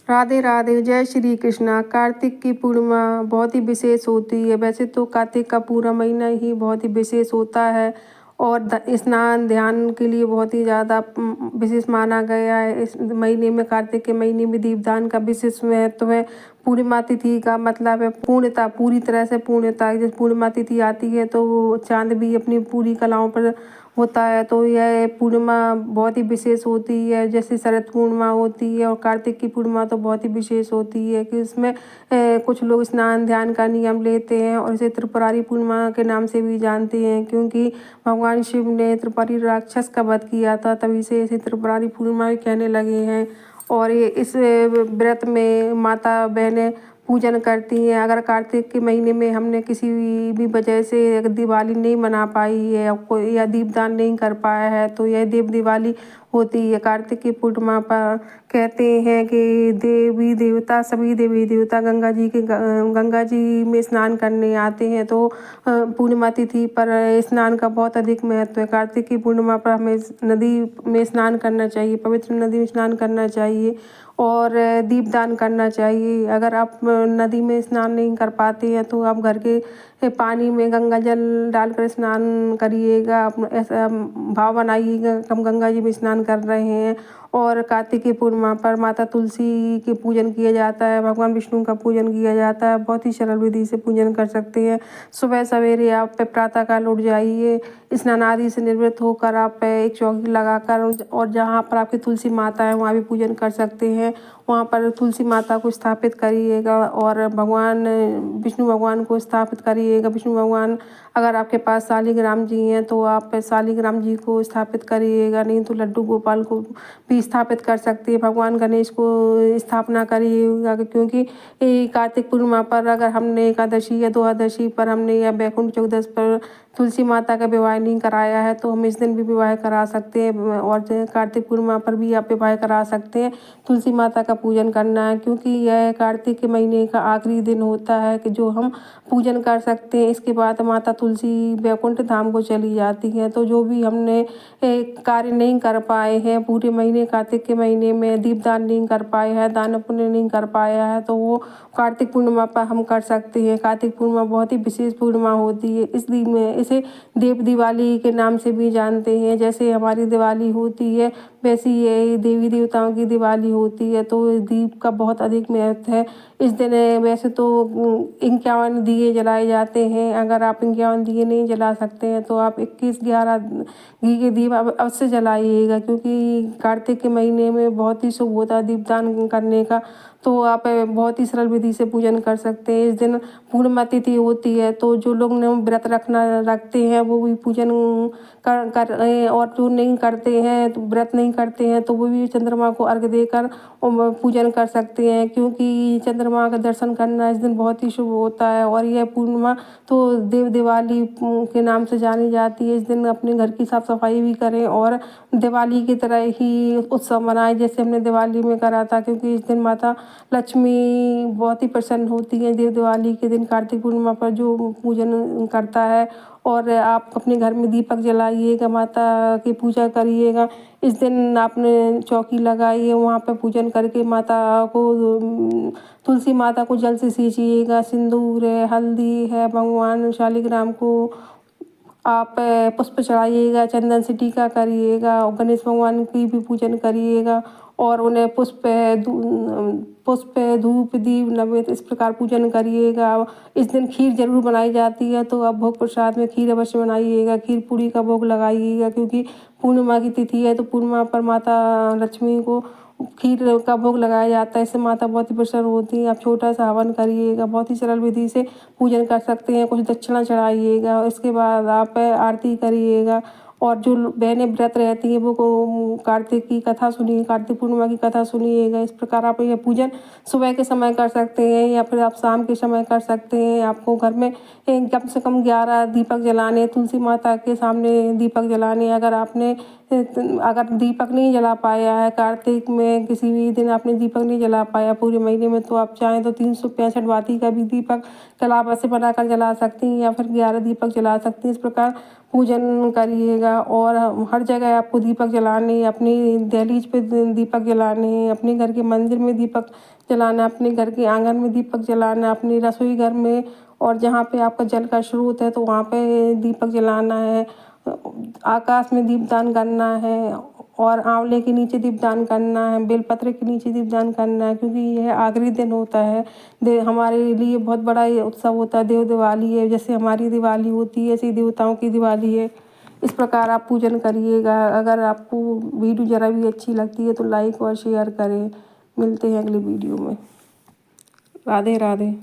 राधे राधे, जय श्री कृष्णा। कार्तिक की पूर्णिमा बहुत ही विशेष होती है। वैसे तो कार्तिक का पूरा महीना ही बहुत ही विशेष होता है और स्नान ध्यान के लिए बहुत ही ज़्यादा विशेष माना गया है। इस महीने में, कार्तिक के महीने में दीपदान का विशेष महत्व है। पूर्णिमा तिथि का मतलब है पूर्णता, पूरी तरह से पूर्णता। जब पूर्णिमा तिथि आती है तो वो चाँद भी अपनी पूरी कलाओं पर होता है। तो यह पूर्णिमा बहुत ही विशेष होती है। जैसे शरद पूर्णिमा होती है और कार्तिक की पूर्णिमा तो बहुत ही विशेष होती है कि उसमें कुछ लोग स्नान ध्यान का नियम लेते हैं और इसे त्रिपुरारी पूर्णिमा के नाम से भी जानते हैं, क्योंकि भगवान शिव ने त्रिपुरारी राक्षस का वध किया था, तभी से इसे त्रिपुरारी पूर्णिमा भी कहने लगे हैं। और ये इस व्रत में माता बहनें पूजन करती हैं। अगर कार्तिक के महीने में हमने किसी भी वजह से अगर दिवाली नहीं मना पाई है या कोई या दीपदान नहीं कर पाया है तो यह देव दिवाली होती है। कार्तिक की पूर्णिमा पर कहते हैं कि देवी देवता, सभी देवी देवता गंगा जी में स्नान करने आते हैं। तो पूर्णिमा तिथि पर स्नान का बहुत अधिक महत्व है। कार्तिक की पूर्णिमा पर हमें नदी में स्नान करना चाहिए, पवित्र नदी में स्नान करना चाहिए और दीपदान करना चाहिए। अगर आप नदी में स्नान नहीं कर पाते हैं तो आप घर के पानी में गंगा जल डालकर स्नान करिएगा। ऐसा भाव बनाइएगा कि हम गंगा जी में स्नान कर रहे हैं। और कार्तिक की पूर्णिमा पर माता तुलसी के पूजन किया जाता है, भगवान विष्णु का पूजन किया जाता है। बहुत ही सरल विधि से पूजन कर सकते हैं। सुबह सवेरे आप प्रातःकाल उठ जाइए, स्नान आदि से निवृत्त होकर आप एक चौकी लगाकर और जहाँ पर आपकी तुलसी माता है वहाँ भी पूजन कर सकते हैं। वहाँ पर तुलसी माता को स्थापित करिएगा और भगवान विष्णु भगवान को स्थापित करिएगा। विष्णु भगवान, अगर आपके पास शालिग्राम जी हैं तो आप शालिग्राम जी को स्थापित करिएगा, नहीं तो लड्डू गोपाल को भी स्थापित कर सकते हैं। भगवान गणेश को स्थापना करिएगा, क्योंकि कार्तिक पूर्णिमा पर अगर हमने एकादशी या द्वादशी पर हमने या बैकुंठ चौदस पर तुलसी माता का विवाह नहीं कराया है तो हम इस दिन भी विवाह करा सकते हैं और कार्तिक पूर्णिमा पर भी आप विवाह करा सकते हैं। तुलसी माता का पूजन करना है, क्योंकि यह कार्तिक के महीने का आखिरी दिन होता है कि जो हम पूजन कर सकते हैं। इसके बाद माता तुलसी बैकुंठ धाम को चली जाती हैं। तो जो भी हमने कार्य नहीं कर पाए हैं पूरे महीने, कार्तिक के महीने में दीपदान नहीं कर पाए हैं, दान पुण्य नहीं कर पाया है, तो वो कार्तिक पूर्णिमा पर हम कर सकते हैं। कार्तिक पूर्णिमा बहुत ही विशेष पूर्णिमा होती है। इस दिन में इसे देव दिवाली के नाम से भी जानते हैं। जैसे हमारी दिवाली होती है वैसी ये देवी देवताओं की दिवाली होती है। तो दीप का बहुत अधिक महत्व है। इस दिन वैसे तो 51 दिए जलाए जाते हैं। अगर आप 51 दिए नहीं जला सकते हैं तो आप 21-11 घी के दीप अवश्य जलाइएगा, क्योंकि कार्तिक के महीने में बहुत ही शुभ होता है दीपदान करने का। तो आप बहुत ही सरल विधि से पूजन कर सकते हैं। इस दिन पूर्णिमा तिथि होती है तो जो लोग व्रत रखते हैं वो भी पूजन कर और जो नहीं करते हैं तो व्रत नहीं करते हैं तो वो भी चंद्रमा को अर्घ देकर पूजन कर सकते हैं, क्योंकि चंद्रमा का दर्शन करना इस दिन बहुत ही शुभ होता है। और यह पूर्णिमा तो देव दिवाली के नाम से जानी जाती है। इस दिन अपने घर की साफ सफाई भी करें और दिवाली की तरह ही उत्सव मनाएं जैसे हमने दिवाली में करा था, क्योंकि इस दिन माता लक्ष्मी बहुत ही प्रसन्न होती है। देव दिवाली के दिन कार्तिक पूर्णिमा पर जो पूजन करता है और आप अपने घर में दीपक जलाइएगा, माता की पूजा करिएगा। इस दिन आपने चौकी लगाई है, वहाँ पर पूजन करके माता को तुलसी माता को जल से सींचिएगा। सिंदूर है, हल्दी है, भगवान शालिग्राम को आप पुष्प चढ़ाइएगा, चंदन से टीका करिएगा और गणेश भगवान की भी पूजन करिएगा और उन्हें पुष्प धूप दीप नैवेद्य इस प्रकार पूजन करिएगा। इस दिन खीर जरूर बनाई जाती है तो आप भोग प्रसाद में खीर अवश्य बनाइएगा, खीर पूरी का भोग लगाइएगा, क्योंकि पूर्णिमा की तिथि है तो पूर्णिमा पर माता लक्ष्मी को खीर का भोग लगाया जाता है। इससे माता बहुत ही प्रसन्न होती है। आप छोटा सा हवन करिएगा, बहुत ही सरल विधि से पूजन कर सकते हैं। कुछ दक्षिणा चढ़ाइएगा और इसके बाद आप आरती करिएगा। और जो बहनें व्रत रहती हैं वो कार्तिक की कथा सुनिए, कार्तिक पूर्णिमा की कथा सुनिएगा। इस प्रकार आप यह पूजन सुबह के समय कर सकते हैं या फिर आप शाम के समय कर सकते हैं। आपको घर में कम से कम 11 दीपक जलाने, तुलसी माता के सामने दीपक जलाने। अगर आपने अगर दीपक नहीं जला पाया है, कार्तिक में किसी भी दिन आपने दीपक नहीं जला पाया पूरे महीने में, तो आप चाहें तो 365 बाती का भी दीपक कलावा से बनाकर जला सकती हैं या फिर 11 दीपक जला सकती हैं। इस प्रकार पूजन करिएगा और हर जगह आपको दीपक जलाने, अपनी दहलीज पे दीपक जलाने, अपने घर के मंदिर में दीपक जलाना, अपने घर के आंगन में दीपक जलाना, अपने रसोई घर में और जहाँ पे आपका जल का स्रोत है तो वहाँ पे दीपक जलाना है। आकाश में दीपदान करना है और आंवले के नीचे दीपदान करना है, बेलपत्र के नीचे दीपदान करना है, क्योंकि यह आखिरी दिन होता है। हमारे लिए बहुत बड़ा ये उत्सव होता है। देव दिवाली है, जैसे हमारी दिवाली होती है ऐसे ही देवताओं की दिवाली है। इस प्रकार आप पूजन करिएगा। अगर आपको वीडियो ज़रा भी अच्छी लगती है तो लाइक और शेयर करें। मिलते हैं अगले वीडियो में। राधे राधे।